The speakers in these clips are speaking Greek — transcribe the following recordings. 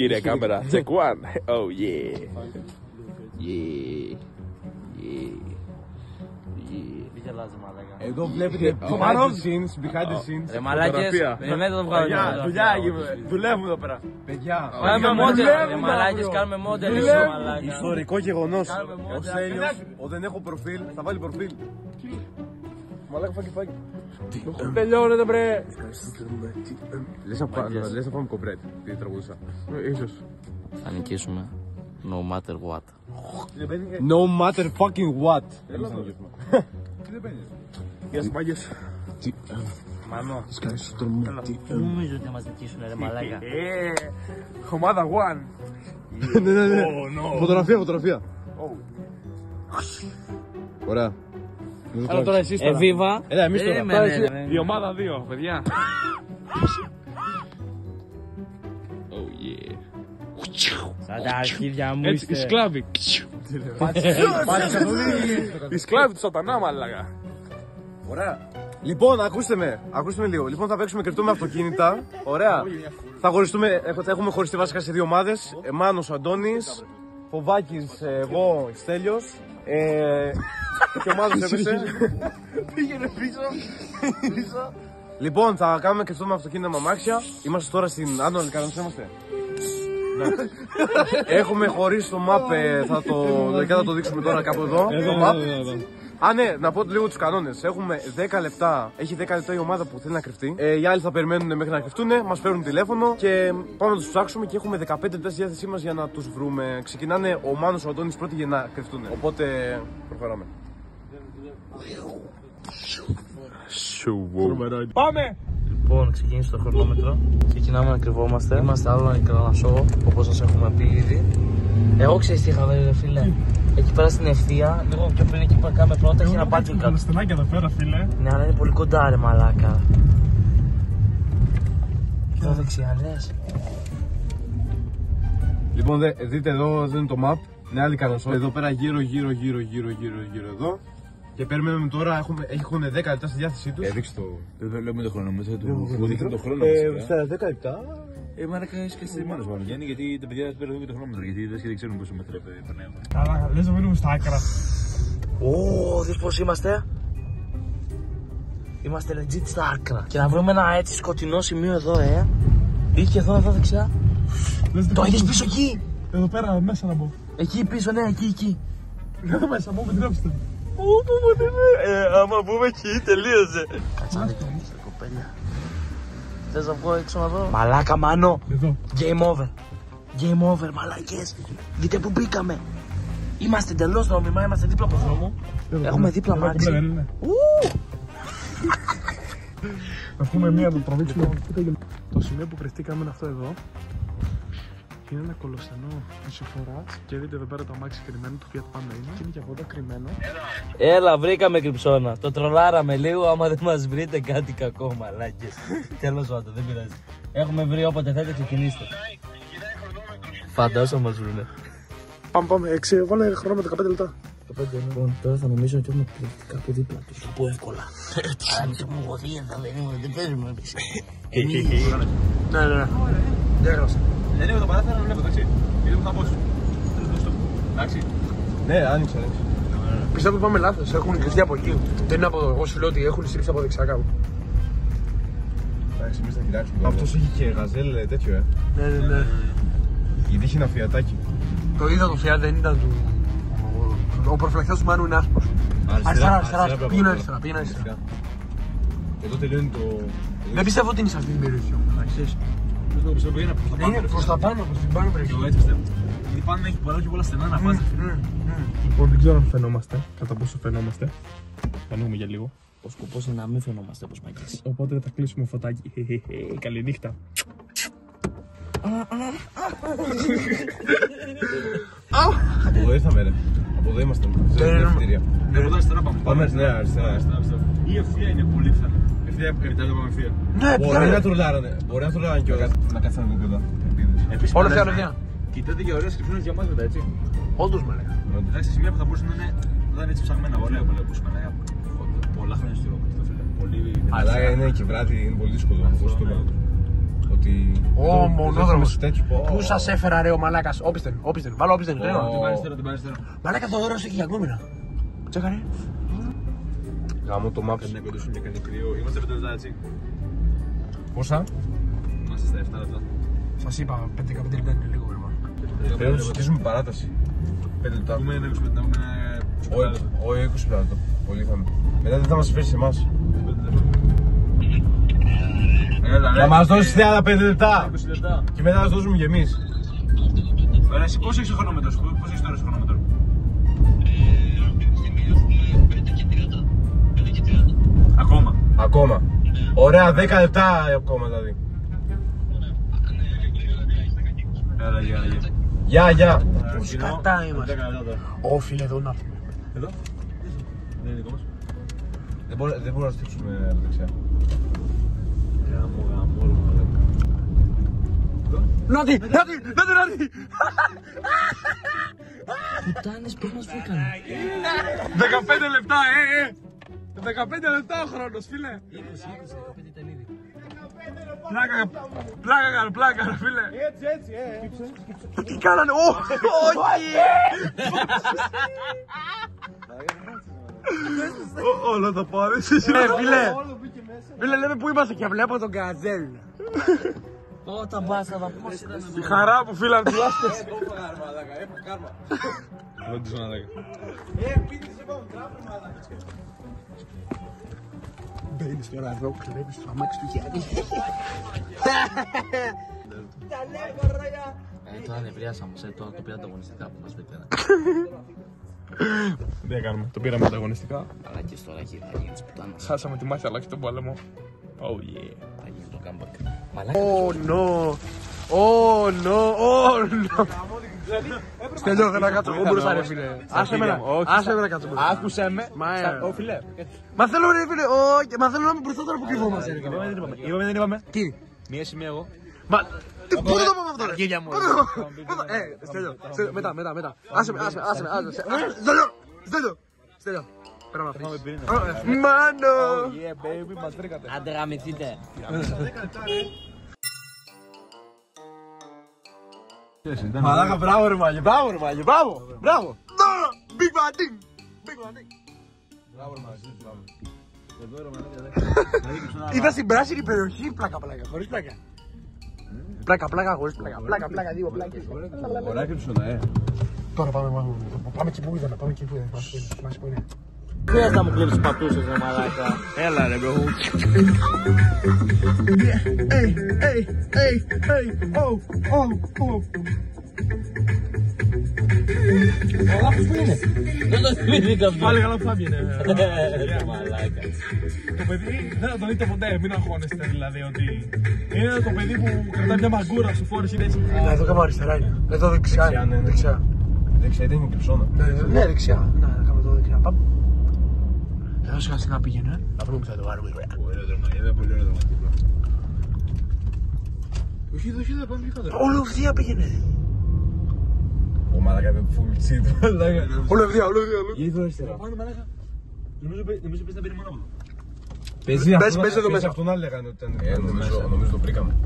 Κύριε κάμερα, check one. Oh yeah. Yeah. Εδώ βλέπετε behind the scenes. Ρε μαλάκες, περιμένετε το βγάλω. Δουλεύουμε εδώ πέρα. Παιδιά, κάνουμε μόντελ, ρε μαλάκες, κάνουμε μόντελ. ιστορικό γεγονός. Ο Στέλιος, όταν έχω προφίλ, θα βάλει προφίλ. Μαλάκα φάκι. Τελειώνετε μπρε. Λες να πάμε κομπρέτ, τι τραγουδούσα. Ίσως. Θα νικήσουμε. No matter what. No matter fucking what. Γεια σας μάγκες. Μανώ. Νομίζω ότι θα μας νικήσουν ρε μαλάκα. Ομάδα one. Ναι. Φωτογραφία. Ωραία. Έλα τώρα εσείς τώρα. Εβίβα. Έλα εμείς τώρα. Η ομάδα 2, παιδιά. Oh yeah. Σαν τα αρχίδια μου Έτσι, οι είστε. σκλάβοι. Οι σκλάβοι του σατανά μαλάκα. Ωραία. Λοιπόν, ακούστε με λίγο. Λοιπόν, θα παίξουμε κρυπτό με αυτοκίνητα. Ωραία. Θα έχουμε χωριστεί βασικά σε δύο ομάδες. Μάνος ο Αντώνης, Φοβάκης εγώ, Στέλιος. Και ο Μάνος έπεσε. Πήγαινε πίσω. Λοιπόν, θα κάνουμε κρυπτό με αυτοκίνητα με αμάξια. Είμαστε τώρα στην Άντωνη, είμαστε. Έχουμε χωρίσει το map, θα το δείξουμε τώρα κάπου εδώ. Α, ναι, να πω λίγο τους κανόνες. Έχουμε 10 λεπτά, έχει 10 λεπτά η ομάδα που θέλει να κρυφτεί. Οι άλλοι θα περιμένουν μέχρι να κρυφτούν, μας παίρνουν τηλέφωνο και πάμε να τους ψάξουμε και έχουμε 15 λεπτά στη διάθεσή μας για να τους βρούμε. Ξεκινάνε ο Μάνος, ο Αντώνης πρώτοι για να κρυφτούν. Οπότε προχωράμε. Πάμε! Λοιπόν, ξεκίνησε το χρονόμετρο. Ξεκινάμε να κρυβόμαστε. Είμαστε άλλο ένα κρανασό, όπως σας έχουμε πει ήδη. Εγώ ξέρεις τι είχα βρει, ρε φίλε. Εκεί πέρα στην ευθεία, λίγο πιο πριν εκεί που κάμε πρώτα, έχει ένα πάρκινγκ κάτω. Είναι στενάκια εδώ πέρα, φίλε. Ναι, αλλά είναι πολύ κοντά, ρε μαλάκα. Και εδώ δεξιά, λες. Λοιπόν, δείτε εδώ είναι το map. Είναι άλλη καροσό. Εδώ πέρα γύρω εδώ. Και περιμένουμε τώρα, έχουν 10 λεπτά στη διάθεσή τους. Έδειξε το. Δεν λέμε το χρονόμετρο του. Που δείχνει το χρόνο. Στα 10 λεπτά. Μάρακα και στις μόνες μου, Γιάννη, γιατί τα παιδιά πέρα εδώ και το χρονόμετρο. Γιατί δεν ξέρουν πόσο μετρέπει το νέο. Καλά, λες να μείνουμε στα άκρα. Δεις πως είμαστε. Είμαστε legit στα άκρα. Και να βρούμε ένα έτσι σκοτεινό σημείο εδώ, Ή και εδώ δεξιά. Το είδες πίσω εκεί. Εδώ πέρα μέσα να μπω. Εκεί πίσω, ναι, εκεί. Εδώ μέσα, μπω με την όψη. Άμα μπούμε εκεί, τελείωσε. Κάτσε να δείτε τα κοπέλια. Θες να βγω έξω να δω? Μαλάκα, Μάνο. Εδώ. Game over, μαλάκες. Δείτε που μπήκαμε. Είμαστε εντελώς νόμιμα, είμαστε δίπλα από δρόμο. Έχουμε δίπλα μάξι. Να βγούμε μία να το τραβήξουμε. Το σημείο που κρυφτήκαμε είναι αυτό εδώ. Είναι ένα κολοσσενό ισοφοράς και δείτε εδώ πέρα το αμάξι κρυμμένο, το Fiat Panda είναι και είναι και από εδώ κρυμμένο. Έλα, βρήκαμε κρυψώνα. Το τρολάραμε λίγο, άμα δεν μας βρείτε κάτι κακό, μαλάκες. Τέλος πάντων, δεν πειράζει. Έχουμε βρει όποτε θέλετε, ξεκινήστε. Φαντάζομαι μας βρουνε. Πάμε, βάλε χρόνο με 15 λεπτά. Λοιπόν, τώρα θα νομίζω ότι έχουμε πληκτικά από δίπλα τους. Θα πω εύκολα. Αλλά μην το μου γοδί, δεν παίζουμε. Ναι. Διάγραψα. Δεν είναι το παράθυρο να βλέπω, εντάξει. Γιατί μου θα πω. Εντάξει. Ναι, άνοιξε. Πιστεύω ότι πάμε λάθος, έχουν κρυφτεί από εκεί. Δεν είναι από εδώ, εγώ σου λέω ότι έχουν στρίψει από δεξιά κάπου. Εντάξει, εμείς θα κοιτάξουμε. Αυτός έχει και γαζέλ τέτοιο, Ναι. Γιατί έχει ένα φιατάκι. Το είδα το Fiat, δεν ήταν του... Ο προφυλακτάς του Μάνου είναι άσπρος. Αριστερά, πήγαινε αριστερά. Εδώ τελειώνει το... Δεν πιστεύω ότι είναι σε αυτή την περιοχή. Είναι προς τα πάνω, προς την πάνω περιοχή. Γιατί πάνω έχει πολλά και πολλά στενά να πας. Λοιπόν, δεν ξέρω αν φαινόμαστε, κατά πόσο φαινόμαστε. Φαινούμε για λίγο. Ο σκοπός είναι να μην φαινόμαστε όπως μαγείς. Οπότε θα κλείσουμε φωτάκι. Καληνύχτα. Από εδώ ήρθαμε ρε. Από εδώ είμαστε. Ναι. Από εδώ αριστερά πάμε. Πάμε αριστερά. Η ευθεία είναι πολύ πιθανό. Ευθεία μετά το πάμε ευθεία. Ναι, Μπορεί να τρουλάρανε κιόλας. Να καθίσαμε εδώ. Όλα αυτά είναι ευθεία. Κοιτάτε και ωραίες κρυφτούνες για μας μετά, έτσι. Όντως με λέγα. Εντάξει, σε σημεία που θα μπορούσαν να είναι έτσι ψαγμένα. Ωραία που λέγαμε. Πολλά χρόνια στο φίλε. Αλλά είναι και βράδυ, είναι πολύ δύσκολο. ότι. Ω, μονόδρομος. τέτοιου. Πού σας έφερα ρε ο μαλάκας, όπισθεν, βάλω όπισθεν, Την πάρει αριστερά. Μαλάκα το δώρο έχει για γκόμενα. Τσέκαρε. Γάμο το maps. Κάνει κοντούσουν και κάνει κρύο. Είμαστε 5 λεπτά έτσι. Πόσα? Είμαστε στα 7 λεπτά. Σας είπα, 5-15 λεπτά είναι λίγο βρήμα. Πρέπει να του ζητήσουμε παράταση. 5 λεπτά. Έχουμε ένα 25 λεπτά. Όχι 20 λεπτά. Πολύ θα είναι. Μετά δεν θα μας φέρει σε εμάς. Θα μας δώσεις άλλα 5 λεπτά. 20 λεπτά. Και μετά θα σας δώσουμε και εμείς. Ωραία, εσύ πώς έχεις το χρονόμετρο σου, πώς έχεις τώρα το χρονόμετρο? Ακόμα. Ωραία, 10 λεπτά ακόμα δηλαδή. Έλα, γεια. Γεια. Κατά είμαστε. Ω φίλε, εδώ να έρθουμε. Εδώ. Δεν είναι δικό μας. Δεν μπορούμε να στήξουμε δεξιά. Γάμο. Νάτι! Πουτάνες, πώς μας βρήκανε. 15 λεπτά, 15 λεπτά ο χρόνος, φίλε. 20-15 ήταν ήδη. Πλάκα, φίλε. Έτσι, τι κάνανε, όχι! Όλα τα πάρεις. Φίλε, λέμε πού είμαστε και βλέπω τον Καζέλ. Όταν μπάσαβα, πώς ήταν εδώ. Η χαρά που φίλαν του λάστες. Δεν τους αναλέγα. Μπαίνεις τώρα εδώ, κλέβεις το αμάξι του Γιάννη. Τώρα ανεβριάσαμε, τώρα το πήρα ανταγωνιστικά που μας πέτερα. Τι κάνουμε, το πήραμε ανταγωνιστικά. Αλλά και στο ράκι θα γίνει της πουτάνας. Χάσαμε τη μάχη αλλά και τον πόλεμο. Oh yeah. Θα γίνει το comeback. Oh no. Στέλνω να κάτσω εγώ μπροστά ρε φίλε. Άσε με να κάτσω μπροστά. Άκουσε με. Φίλε. Μα θέλω ρε φίλε, μα θέλω να είμαι μπροστά τώρα που κρυβόμαστε. Είπαμε, δεν είπαμε. Τι. Μία σημεία εγώ. Μα, πού το πάμε αυτό ρε. Γέλια μου. Στέλνω, μετά. Άσε με. Στέλνω. Πέρα να αφήσεις. Μάνο. Yeah baby, μας βρήκατε. Άντε γαμηθείτε. Μαλάκα, μπράβο ρε μάγε, μπράβο. Big man ding. Μπράβο ρε μάγε, Είδα στην πράσινη περιοχή, πλάκα, χωρίς πλάκα. Πλάκα, χωρίς πλάκα. Πλάκα, δύο πλάκες. Ωραία κρυψόνα, Τώρα πάμε εκεί που είδαμε, μας που είναι. Χρειάζεται να μου κλείψεις τις πατούσες ρε μαλάκα. Έλα ρε μπρο. Ο γάφος που είναι. Δεν το θυμήθηκα αυτό. Πάλι καλά που θα βγαίνει. Ρε μαλάκα. Το παιδί δεν θα το δείτε ποτέ, μην αγχώνεστε δηλαδή ότι είναι το παιδί που κρατάει μια μαγκούρα στο φόρος είναι έτσι. Εδώ κάπου αριστερά είναι. Εδώ δεξιά είναι. Δεξιά. Δεξιά ήταν η κρυψόνα. Ναι, δεξιά. Να κάνουμε εδώ δεξιά. Πάμε. Εδώ σιγά σιγά πήγαινε. Να βρούμε που θα το βάλουμε. Ωραίο δρόμα, είναι πολύ ωραίο δρόμα. Όχι εδώ, πάμε πιο κάτω. Όλο ευθεία πήγαινε. Ο μαλάκα δεν φουλτσί του. Όλο ευθεία. Είδω αριστερά. Νομίζω πες να παίρνει μόνο από εδώ. Πες εδώ μέσα. Αυτόν άλλο λέγανε ότι ήταν. Νομίζω το βρήκαμε.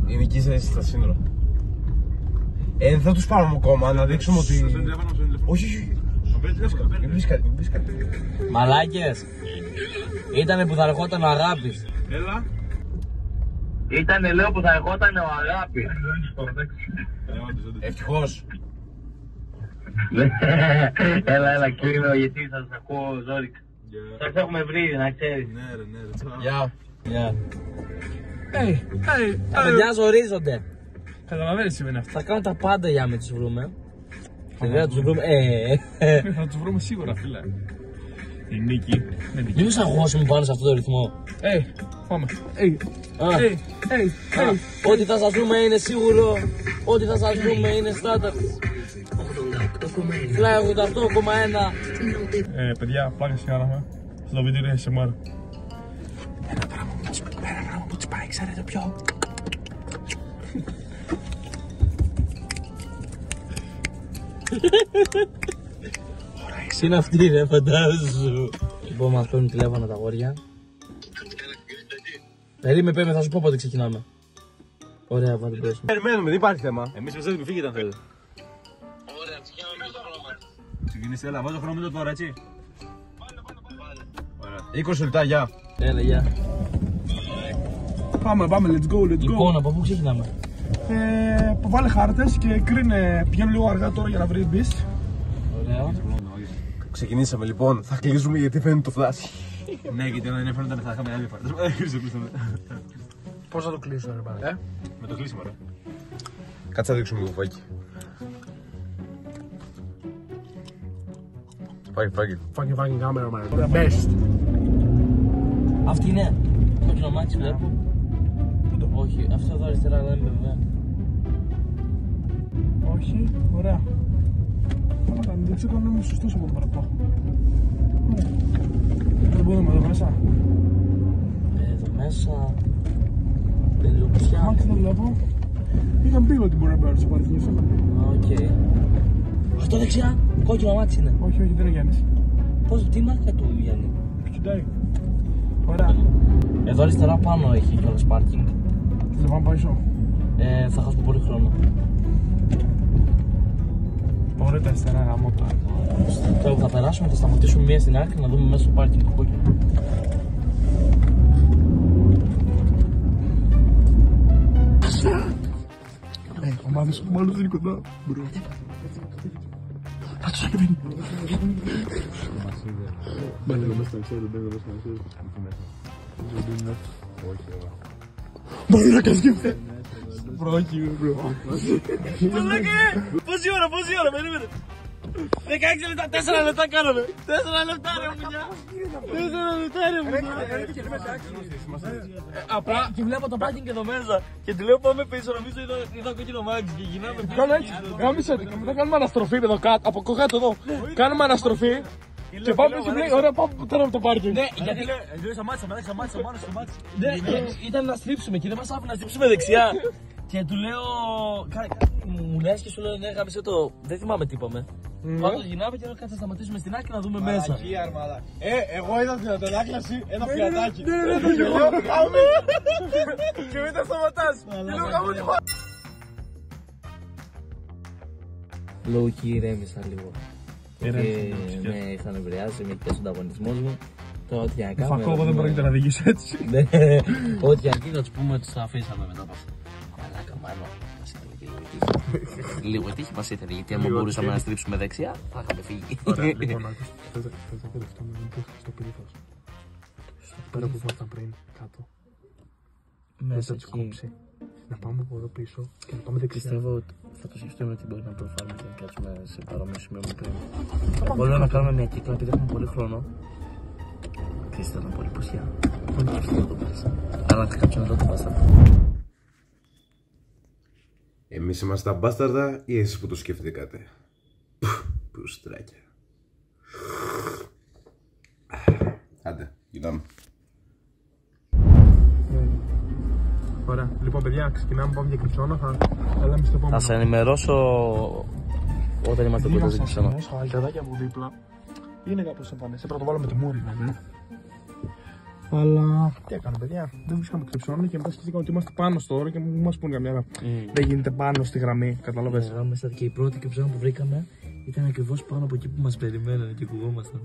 Είναι εκεί στα σύνορα. Δεν θα τους πάρουμε ακόμα, να δείξουμε ότι. Όχι. Μην πεις κάτι. Μαλάκες. Ήτανε που θα ερχόταν ο Αγάπης. Έλα. Ήτανε λέω που θα ερχόταν ο Αγάπης. Ευτυχώς. Έλα κλείνω γιατί σας ακούω ζόρικα. Σας έχουμε βρει να ξέρεις. Ναι ρε. Γεια. Τα παιδιά ζορίζονται. Καταλαβαίνεις τι σημαίνει αυτό. Θα κάνουν τα πάντα για να μην τους βρούμε. Και δεν θα τους βρούμε. Θα τους βρούμε σίγουρα φίλε. Η νίκη. Μην τους αγχώσουμε πάνω σε αυτό το ρυθμό. Πάμε. Ό,τι θα σας βρούμε είναι σίγουρο. Ό,τι θα σας βρούμε είναι στάνταρ. Φλάι 88,1. Παιδιά, πλάκα σιγάραμε. Στο βίντεο είναι ASMR. Ένα πράγμα που τους πάει, ξέρετε ποιο. Τι είναι αυτή ρε, φαντάζομαι. Λοιπόν, μας παίρνουν τηλέφωνο τα αγόρια. Περίμενε, θα σου πω πότε ξεκινάμε. Ωραία, βάλει μπρος. Περιμένουμε, δεν υπάρχει θέμα. Εμείς μας έτοιμοι, φύγετε αν θέλετε. Ωραία, ξεκινάμε μέσα στο χρώμα. Ξεκινήστε, έλα, βάζω χρόνο τώρα, έτσι. Ωραία. 20 λεπτά, γεια. Έλα, γεια. Πάμε, let's go. Λοιπόν, από πού ξεκινάμε? Βάλε χάρτες και κρίνε. Πηγαίνω λίγο αργά τώρα για να βρει μπεις. Ωραία. Ξεκινήσαμε λοιπόν, θα κλείσουμε γιατί φαίνεται το φλάσι. Ναι, γιατί όταν δεν έφερνταν θα είχαμε άλλη φορά. Πώς θα το κλείσω, ρε πάνε. Με το κλείσιμο, ρε. Κάτσε να δείξουμε λίγο φάκι. Φάκι. Fucking cameraman. The best. Αυτή είναι. Κόκκινο μάξι βλέπω. Πού το? Όχι, αυτό εδώ αριστερά δεν είναι βέβαια. Όχι, ωραία. Δεν ξέρω αν είμαι σωστός από το παραπάνω. Δεν μπορούμε εδώ μέσα. Εδώ μέσα. Τελειοπιά. Μάξι δεν βλέπω. Είχαν πει ότι μπορεί να μπαίνω στο παρκίνγκ, αυτό είχαν πει. Οκ. Αυτό δεξιά, κόκκινο μάξι είναι. Όχι, δεν είναι Γιάννης. Πώς, τι μάρκα του Γιάννη? Κοιτάει. Ωραία. Εδώ αριστερά πάνω έχει κιόλας πάρκινγκ. Δεν πάμε πίσω. Θα χάσουμε πολύ χρόνο. Ωραία τα αριστερά γάμο τώρα. Τώρα που θα περάσουμε θα σταματήσουμε μία στην άκρη να δούμε μέσα στο πάρκινγκ το κόκκινο. Ο μάλλον δεν είναι κοντά. Μπρο. Θα τους ακρίνει. Μπαίνε εδώ μέσα να ξέρω, μπαίνε εδώ μέσα να ξέρω. Μπορεί να κασκεύτε. Βρόχι, μπρο. Πόση ώρα, περίμενε. 16 λεπτά, 4 λεπτά κάναμε. 4 λεπτά ρε μουνιά. 4 λεπτά ρε μουνιά. Απλά και βλέπω το πάρκινγκ εδώ μέσα. Και του λέω πάμε πίσω, νομίζω είδα κόκκινο μάξι και γυρνάμε πίσω. Κάνω έτσι, γάμισε και μετά κάνουμε αναστροφή εδώ κάτω, από κάτω εδώ. Κάνουμε αναστροφή και πάμε και λέει, ωραία πάμε τώρα από το πάρκινγκ. Ναι, γιατί Λέω σταμάτησα, μόνο στο μάξι. ναι, ήταν να στρίψουμε και δεν μας άφηνε να στρίψουμε δεξιά. Και του λέω, μου λες και σου λέω ναι γάμισε το, δεν θυμάμαι τι είπαμε. Πάντως γυρνάμε και λέω κάτσε να σταματήσουμε στην άκρη να δούμε μέσα. Εγώ είδα την αντανάκλαση ένα φιατάκι. Ναι, το γελώ. Και μετά σταματάς. Και λέω κάμω τι πάω. Low key ηρέμησα λίγο. Ναι, είχα νευριάσει, με έχει πιάσει ο ανταγωνισμός μου. Τώρα ό,τι για να κάνουμε. Φακό, δεν πρόκειται να οδηγήσει έτσι. Ναι, ό,τι για να γίνει, να τους πούμε ότι τους αφήσαμε μετά από αυτό. Μαλάκα, μάλλον μας ήθελε και λίγο τύχη. Λίγο τύχη μας ήθελε, γιατί άμα μπορούσαμε να στρίψουμε δεξιά, θα είχαμε φύγει. Ωραία, λοιπόν, άκουσα. Θες να κερδευτούμε στο πύληθος. Πέρα που ήμασταν πριν, κάτω. Μέσα Θα τους κόψει. Να πάμε από εδώ πίσω και να πάμε δεξιά. Πιστεύω ότι θα το σκεφτούμε ότι μπορεί να προφάρουμε και να κάτσουμε σε παρόμοιο σημείο με πριν. Μπορούμε να κάνουμε μια κύκλα επειδή έχουμε πολύ χρόνο. Κλείστε να πολύ πουσιά. Αλλά θα κάτσουμε εδώ το μπάσταρδα. Εμείς είμαστε τα μπάσταρδα ή εσείς που το σκεφτήκατε? Πουστράκια. Άντε, γυρνάμε. Ωραία, λοιπόν παιδιά, ξεκινάμε, πάμε για Κρυψώνα, θα λέμε στο επόμενο. Θα σε ενημερώσω όταν είμαστε κοντά στην Κρυψώνα. Τα αλκαδάκια από δίπλα είναι κάπως εμφανές. Έπρεπε να το βάλω με τη μούρη, ναι. Αλλά τι έκανε, παιδιά, δεν βρίσκαμε Κρυψώνα και μετά σκεφτήκαμε ότι είμαστε πάνω στο όρο και μου μας πούνε καμιά ώρα. Δεν γίνεται πάνω στη γραμμή, καταλαβαίνεις. Και η πρώτη Κρυψώνα που βρήκαμε ήταν ακριβώς πάνω από εκεί που μας περιμένανε και ακουγόμασταν.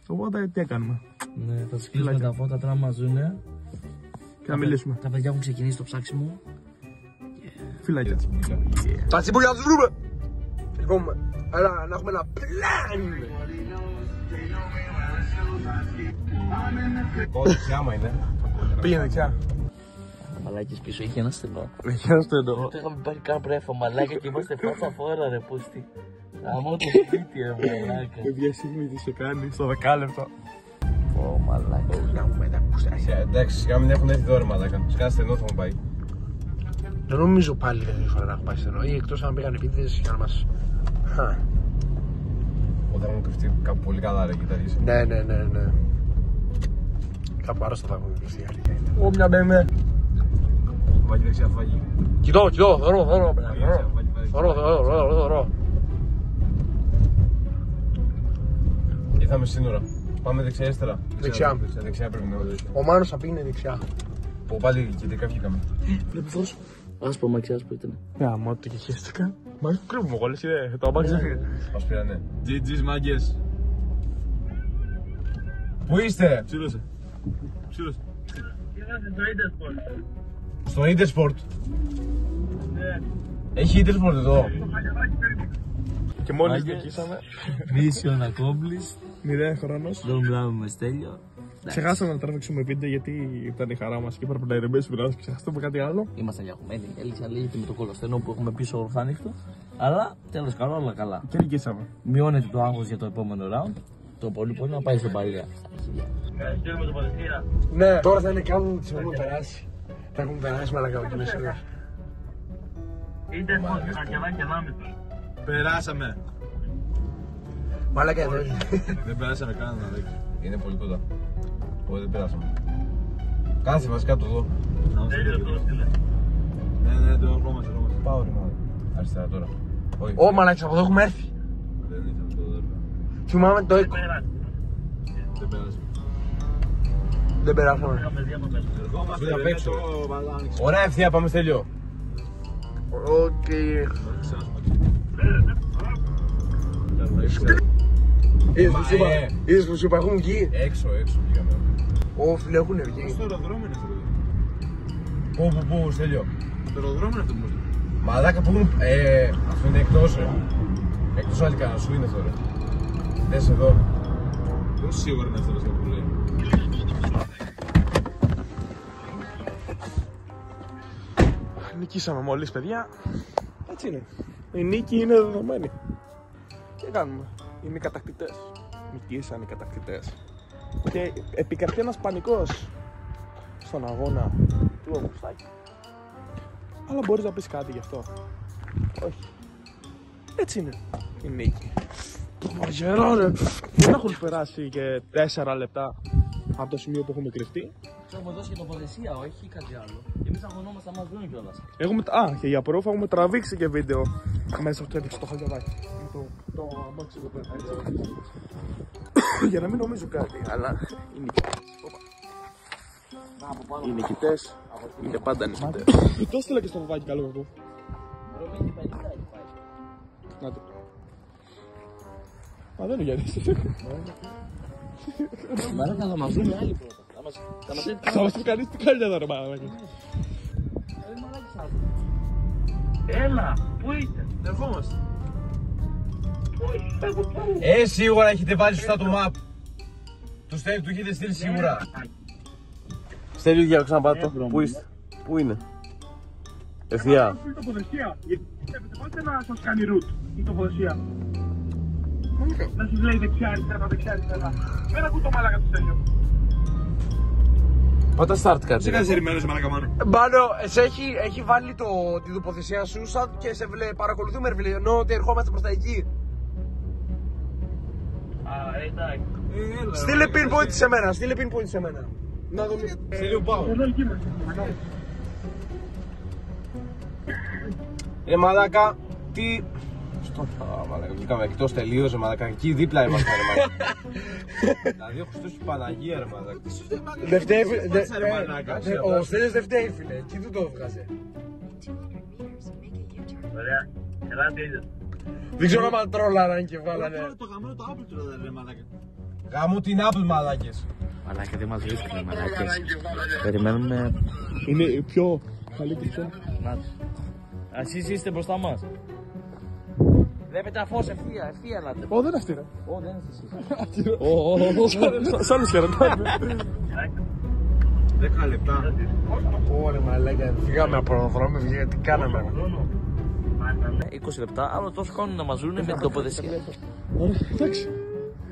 Οπότε τι έκαναμε? Ναι, θα τους κλείσουμε τα φώτα τώρα μας ζουνε. Και να μιλήσουμε. Τα παιδιά έχουν ξεκινήσει το ψάξιμο. Φιλάκια. Τα τσιμπούκια θα τους βρούμε! Λοιπόν, έλα να έχουμε ένα πλάν! Δεξιά άμα είναι. Πήγαινε δεξιά. Μαλάκες πίσω, είχε ένα στενό. Έχει ένα στενό. Το είχαμε πάρει καν πρέφα μαλάκα και είμαστε φάτσα φόρα ρε πούστη. Αμώ το σπίτι ρε μαλάκα. Παιδιά, σίγουρα τι σε κάνει στο δεκάλεπτο. Ω μαλάκα. Εντάξει, σιγά μην έχουν έρθει τώρα μαλάκα. Σκά στενό θα μου πάει. Δεν νομίζω πάλι δεν φορά να έχω πάει στενό. Ή εκτός αν πήγαν επίτηδες για να μας... Όταν έχουν κρυφτεί κάπου πολύ καλά ρε κοίταγες. Ναι. Κάπου άρρωστα θα έχουν κρυφτεί. Ω, μια μπέμε. Φάγει δεξιά, φάγει. Κοιτώ, θωρώ. Ήρθαμε σύνορα. Πάμε δεξιά ύστερα. Δεξιά. Δεξιά πρέπει να είναι. Ο Μάνος θα πήγαινε δεξιά. Που πάλι κεντρικά βγήκαμε. Βλέπεις. Άσπρο μαξί, άσπρο ήταν. Ναι, μόνο το και χαίστηκα. Μα έχει κρύβουμε εγώ, λες το αμάξι. Μας πήρανε. GG's μάγκες. Πού είστε? Ψήλωσε. Στο Intersport. Έχει Intersport εδώ. Και μόλις νικήσαμε, Mission accomplished. 0 χρόνος. Δεν μιλάμε με Στέλιο. Ξεχάσαμε να τραβήξουμε βίντεο γιατί ήταν η χαρά μας και έπρεπε να ηρεμήσουμε να ξεχάσουμε κάτι άλλο. Ήμασταν διαχωμένοι. Έλειξε αλήθεια με το κολοστενό που έχουμε πίσω ορφάνικτο. Αλλά τέλος καλό, όλα καλά. Και νικήσαμε. Μειώνεται το άγχος για το επόμενο round. Το πολύ πολύ να πάει στον Παλία. Ναι, τώρα θα είναι κάπου τις έχουμε περάσει. Θα έχουμε περάσει μαλακά από κοινές ώρες. Περάσαμε. Μαλακά εδώ είναι. Δεν περάσαμε καν να δείξει. Είναι πολύ κοντά. Όχι, δεν περάσαμε. Κάτσε βασικά το δω. Ναι, το ερχόμαστε. Πάω ρε μάλλον. Αριστερά τώρα. Όχι. Ω μαλακά, από εδώ έχουμε έρθει. Δεν ήθελα το δω. Θυμάμαι το οίκο. Δεν περάσαμε. Δεν περάσαμε. Ερχόμαστε Απ' έξω. το μπαλάνι. Ωραία ευθεία, πάμε Στέλιο. Οκ. Είδες που σου είπα, έχουν βγει. Έξω πήγαμε. Ω φίλε, έχουν βγει. Στο αεροδρόμιο είναι αυτό. Πού, Στέλιο. Το αεροδρόμιο είναι αυτό που μου είπε. Μαλάκα που έχουν. Αυτό είναι εκτός. Εκτός Αλικανασού είναι αυτό ρε. Δες εδώ. Πώς σίγουρα είναι αυτό που λέει. Νικήσαμε μόλις παιδιά. Έτσι είναι. Η νίκη είναι δεδομένη. Τι κάνουμε. Είναι οι κατακτητές. Νικήσαν οι κατακτητές. Και επικρατεί ένας πανικός στον αγώνα του Αυγουστάκη. Αλλά μπορείς να πεις κάτι γι' αυτό. Όχι. Έτσι είναι η νίκη. Το μαγερό ρε. Δεν έχουν περάσει και 4 λεπτά από το σημείο που έχουμε κρυφτεί. Του έχουμε δώσει και τοποθεσία, όχι κάτι άλλο. Εμείς αγωνόμαστε να μας δουν κιόλας. Και για πρόφα έχουμε τραβήξει και βίντεο μέσα από το έδειξε το χαλιαδάκι. Το αμάξι εδώ πέρα, έτσι. Για να μην νομίζω κάτι, αλλά οι νικητές. Οι νικητές είναι πάντα νικητές. Το έστειλα και στο βοβάκι καλό εγώ. Να το. Μα δεν είναι γιατί. Μαλάκα θα μας δουν άλλοι πρώτα. Θα μας πει κανείς τι κάνει εδώ ρε μαλάκα. Έλα, πού είστε? Ερχόμαστε. Σίγουρα έχετε βάλει σωστά το map. Του Στέλιου του έχετε στείλει σίγουρα. Στέλιου για να ξαναπάτε. Πού είστε? Πού είναι? Ευθεία. Η τοποθεσία. Γιατί πάτε να σας κάνει route η τοποθεσία. Να σας λέει δεξιά αριστερά, δεξιά αριστερά. Μην ακού το μάλακα του Στέλιου. Πάτα start κάτι. Σε κάτι ερημένος μαλάκα μάνο. Μπάνο, έχει βάλει την τοποθεσία σου σαν και σε παρακολουθούμε ρε φίλε, ενώ ότι ερχόμαστε προς τα εκεί. Εντάξει. Στείλε pinpoint σε μένα, στείλε pinpoint σε μένα. Να δούμε. Στέλιου πάω. Εδώ εκεί είμαστε. Μαλάκα, τι... Μαλάκα, βγήκαμε εκτός τελείως ρε μαλάκα, εκεί δίπλα ήμασταν ρε μαλάκα. Δηλαδή ο Χριστός και Παναγία ρε μαλάκα. Δεν φταίει, ο Στέλιος δεν φταίει φίλε, εκεί του το έβγαζε. Ωραία, ελάτε είδες. Δεν ξέρω αν τρόλαραν και βάλανε. Το γαμμένο το Apple του ρε μαλάκα. Γαμώ την Apple μαλάκες. Μαλάκα δεν μας βρίσκουν μαλάκες. Περιμένουμε. Είναι η πιο καλή τριψό. Να εσείς είστε μπροστά μας. Βλέπετε αφώς ευθεία ελάτε. Ω, δεν είναι αυτή ρε. Ω, δεν είστε εσείς. Σ' άλλους χαιρετάμε. 10 λεπτά. Ωραία μαλάκα, φύγαμε από το δρόμο, τι κάναμε. 20 λεπτά, άλλο τόσο χρόνο να μας ζουν με την τοποθεσία. Ωραία, εντάξει.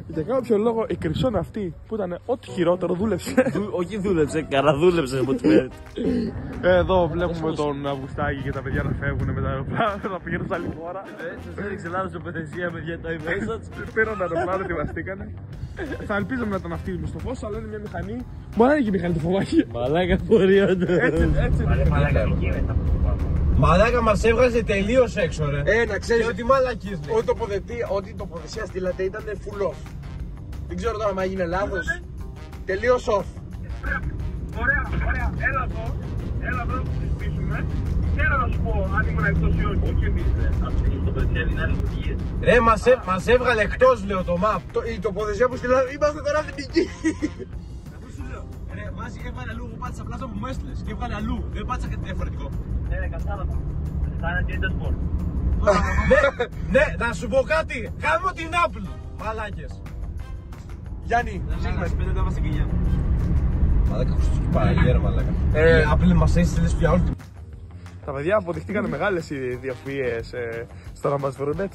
Για κάποιο λόγο η κρυψόνα αυτή που ήταν ό,τι χειρότερο δούλεψε. Όχι δούλεψε, καλά δούλεψε από ό,τι φαίνεται. Εδώ βλέπουμε τον Αυγουστάκη και τα παιδιά να φεύγουν με τα αεροπλάνα, να πηγαίνουν σε άλλη χώρα. Σας έδειξε λάθος τοποθεσία με τα iMessage. Πήραν τα αεροπλάνα, ετοιμαστήκανε. Θα ελπίζαμε να ήταν αυτοί στο φως, αλλά είναι μια μηχανή. Μπορεί να είναι και η μηχανή του φοβάκι. Μαλάκα μπορεί όντως. Έτσι είναι. Μαλάκα μας έβγαζε τελείως έξω ρε. Να ξέρεις ότι μαλακίες λέει. ότι η τοποθεσία στείλατε ήταν full off. Δεν ξέρω τώρα αν έγινε λάθος. Τελείως off. Ωραία, ωραία. Έλα εδώ να συζητήσουμε. Και να σου πω αν ήμουν εκτός ή όχι. Όχι εμείς, αυτή το περισσεύει να είναι οδηγίες. Ρε, μας έβγαλε εκτός, λέω, το map. Η τοποθεσία που στείλα, είμαστε τώρα εθνικοί. Αυτό σου λέω. Ρε, βάζει και έβγαλε αλλού, εγώ πάτησα απλά αυτό που μου έστειλες και έβγαλε αλλού. Δεν πάτησα κάτι διαφορετικό. Ναι, κατάλαβα. Θα είναι και Intersport. Ναι, να σου πω κάτι. Κάνουμε την Apple. Μαλάκες. Γιάννη, Σίγουρα, 5 τα βάζει στην κοιλιά. μαλάκα, έχω στο παραγγέρα, μαλάκα. Η Apple μας έστειλε για όλη την... Τα παιδιά αποδειχτήκαν μεγάλες οι διαφυΐες στο να μας βρουν.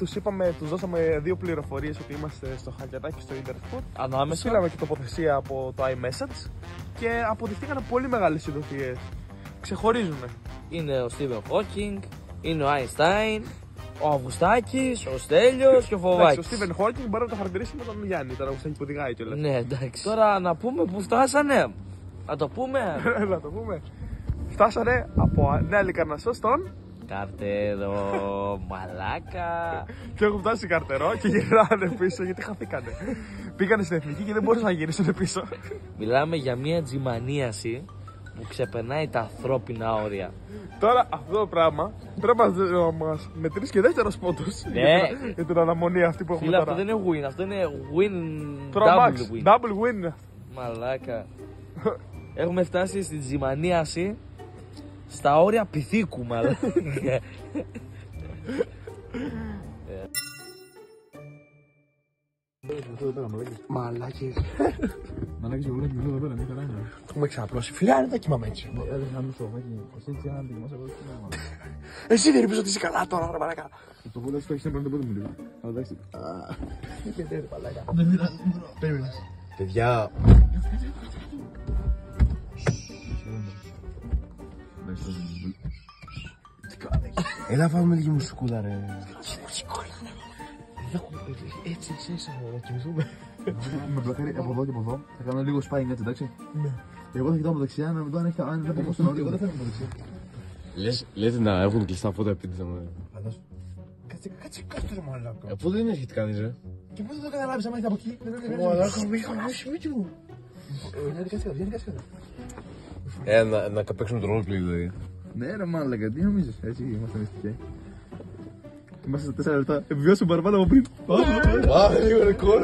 Τους δώσαμε 2 πληροφορίες ότι είμαστε στο Χακιατάκι στο Intersport. Ανάμεσα. Στείλαμε και τοποθεσία από το iMessage και αποδειχτήκαν πολύ μεγάλες οι διαφυΐες. Ξεχωρίζουν. Είναι ο Στίβεν Χόκινγκ, είναι ο Άινστάιν, ο Αυγουστάκης, ο Στέλιος και ο Εντάξει, ο Φοβάκης. Στίβεν Χόκινγκ μπορεί να το χαρακτηρίσει με τον Γιάννη, τον Αυγουστάκη που οδηγάει κιόλας. Ναι, εντάξει. Τώρα να πούμε που φτάσανε. Να το πούμε. Να το πούμε. Φτάσανε από Νέα Λικαρνασσό στον Καρτερό, μαλάκα. και έχουν φτάσει Καρτερό και γυρνάνε πίσω γιατί χαθήκανε. Πήγανε στην εθνική και δεν μπορούσαν να γυρίσουν πίσω. Μιλάμε για μια τζιμανίαση που ξεπερνάει τα ανθρώπινα όρια. Τώρα αυτό το πράγμα πρέπει να μας μετρήσει και δεύτερος πόντος Ναι. για την αναμονή αυτή που έχουμε Φίλε, αυτό τώρα. δεν είναι win, αυτό είναι win Τώρα double max, win. double win. Μαλάκα. Έχουμε φτάσει στην τζιμανίαση στα όρια πυθίκου, μαλάκα. Μαλάκες. Μαλάκες εγώ βλέπω εδώ πέρα, μια χαρά είναι. Έχουμε ξαπλώσει. Φίλε, αν δεν κοιμάμαι έτσι. Έδωσα μισό, Μάκη, εσύ έτσι αν δοκιμάσαι εγώ Εσύ δεν είπες ότι είσαι καλά τώρα, ρε μαλάκα. το πόδι σου έχεις πρώτο πόδι μου λίγο. Αλλά εντάξει. Περίμενα. Παιδιά, έλα φάμε λίγη μουσικούλα, ρε. Έτσι, εσύ, να κοιμηθούμε. Με πλακάρει από εδώ και από εδώ. Θα κάνω λίγο spying έτσι, εντάξει. Εγώ θα κοιτάω από δεξιά να δω αν δεν έχω στον όριο. Εγώ δεν θα έχω από δεξιά. Λέτε να έχουν κλειστά φώτα επίτηδα μου. Κάτσε κάτω ρε μαλάκα. Πού δεν έχετε κάνει, ρε. Και πού δεν το καταλάβεις άμα έχετε από εκεί. Μαλάκα, μου είχα χάσει μύτη μου. Γιάννη κάτσε. Να παίξουμε το roleplay, δηλαδή. Ναι, ρε μάλακα, τι νομίζεις, έτσι είμαστε μυστικοί. Είμαστε στα 4 λεπτά, επιβιώσουμε παραπάνω από πριν. Λίγο ρεκόρ.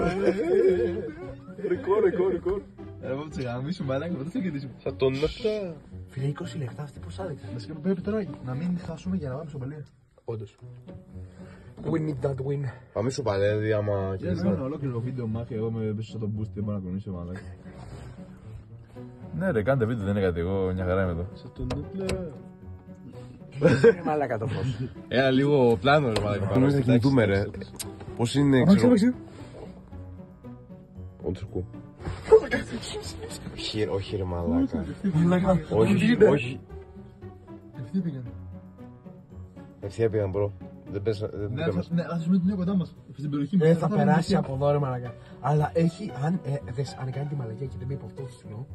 Ρεκόρ. Εγώ θα γαμίσουμε μαλάκα, ποτέ θα κερδίσουμε. Θα τον νεύτα. Φίλε, 20 λεπτά αυτή πώς άδειξε. Πρέπει τώρα να μην χάσουμε για να πάμε στο παλία. Όντως. We need that win. Πάμε στο παλέδι άμα Δεν κάνω ολόκληρο βίντεο μάχη, εγώ με πίσω στο boost, δεν μπορώ να κουνήσω μαλάκα. Ναι ρε, κάντε βίντεο, δεν είναι κάτι, εγώ μια χαρά είμαι εδώ. Μαλάκα το φως. Ένα λίγο πλάνο, ρε μαλάκα. Πάμε να κινηθούμε, ρε. Πώς είναι, ξέρω. Όντως ακούω. Όχι ρε μαλάκα. Όχι. Ευθεία πήγαν, μπρο. Δεν πέσα. Ναι, ας πούμε την κοντά μας, στην περιοχή μας. Θα περάσει από εδώ ρε μαλάκα. Αλλά έχει, αν κάνει τη μαλακία και δεν πει από αυτό το κοινό,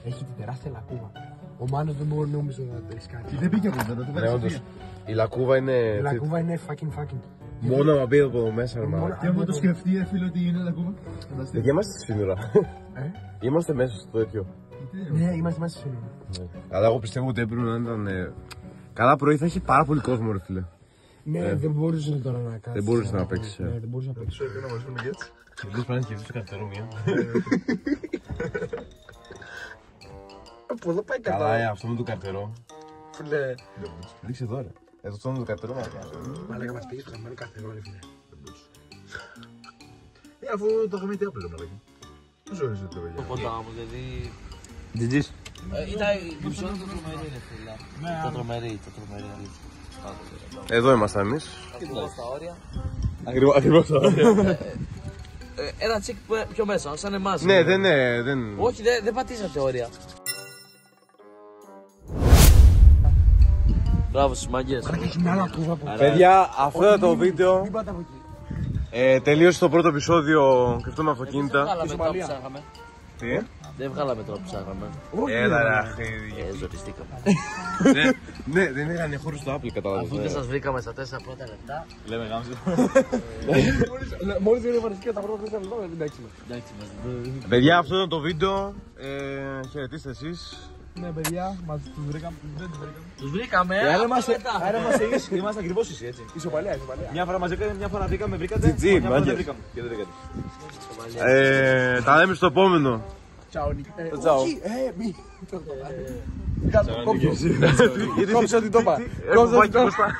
έχει την τεράστια λακκούβα. Ο Μάνος δεν μπορεί νομίζω να το ρισκάρει. Δεν πήγε από εδώ, δεν Ναι, όντως. Η λακκούβα είναι. Η λακκούβα είναι fucking. Μόνο να μπει από εδώ μέσα, ρε μαλάκα. Και άμα το σκεφτεί, φίλε, ότι είναι λακκούβα. Δεν είμαστε στη σύνορα. Είμαστε μέσα στο τέτοιο. Ναι, είμαστε μέσα στη σύνορα. Αλλά εγώ πιστεύω ότι έπρεπε να ήταν. Καλά πρωί θα έχει πάρα πολύ κόσμο, ρε φίλε. Ναι, δεν μπορούσε τώρα να κάνει. Δεν μπορούσε να παίξει. Ναι, δεν μπορούσε να παίξει. Και δεν πρέπει να κερδίσει το καρτερό μία. Από εδώ πάει Καλά, αυτό με το καρτερό. Φίλε. Ρίξε εδώ, ρε. Εδώ αυτό με το καρτερό. Μαλάκα μας πήγες στο χαμένο καρτερό, ρε φίλε. Αφού το είχαμε τι άπλο, μαλάκα. Πώς ορίζεται το παιδιά. Το ποτάμο, δηλαδή. GG's. Ήταν η μισό το τρομερή, ρε φίλε. Το τρομερή. Εδώ είμαστε εμείς. Ακριβώς στα όρια. Ακριβώς τα όρια. Ένα τσικ πιο μέσα, σαν εμάς. Ναι, δεν. Όχι, δεν πατήσατε όρια. Μπράβο στους μάγκες. Έχει μια λακκούβα που. Παιδιά, αυτό ήταν το βίντεο. Μην πάτε από εκεί. Τελείωσε το πρώτο επεισόδιο κρυπτό με αυτοκίνητα. Δεν βγάλαμε τώρα που ψάχαμε. Έλα ρε αχίδι. Ζοριστήκαμε. Ναι, δεν είχαν χώρο στο Apple, Αφού κατάλαβα. δεν σας βρήκαμε στα 4 πρώτα λεπτά. Λέμε γάμισε. Μόλις δεν βαριστήκε τα πρώτα 4 λεπτά, δεν παίξουμε. Εντάξει, μας. Παιδιά, αυτό ήταν το βίντεο. Χαιρετίστε εσείς. Ναι, παιδιά, μας τους βρήκαμε. Δεν τους βρήκαμε. Τους βρήκαμε. Άρα είμαστε ακριβώς εσύ, έτσι. Ισοπαλία. Μια φορά μαζεύκαμε, μια φορά βρήκατε. GG, μάγκες. Και δεν βρήκατε. Τα λέμε στο επόμενο. Τσάο, Νίκη. Τσάο. Όχι, μη. Κόψε ότι το είπα. Έχω πάει και μπροστά.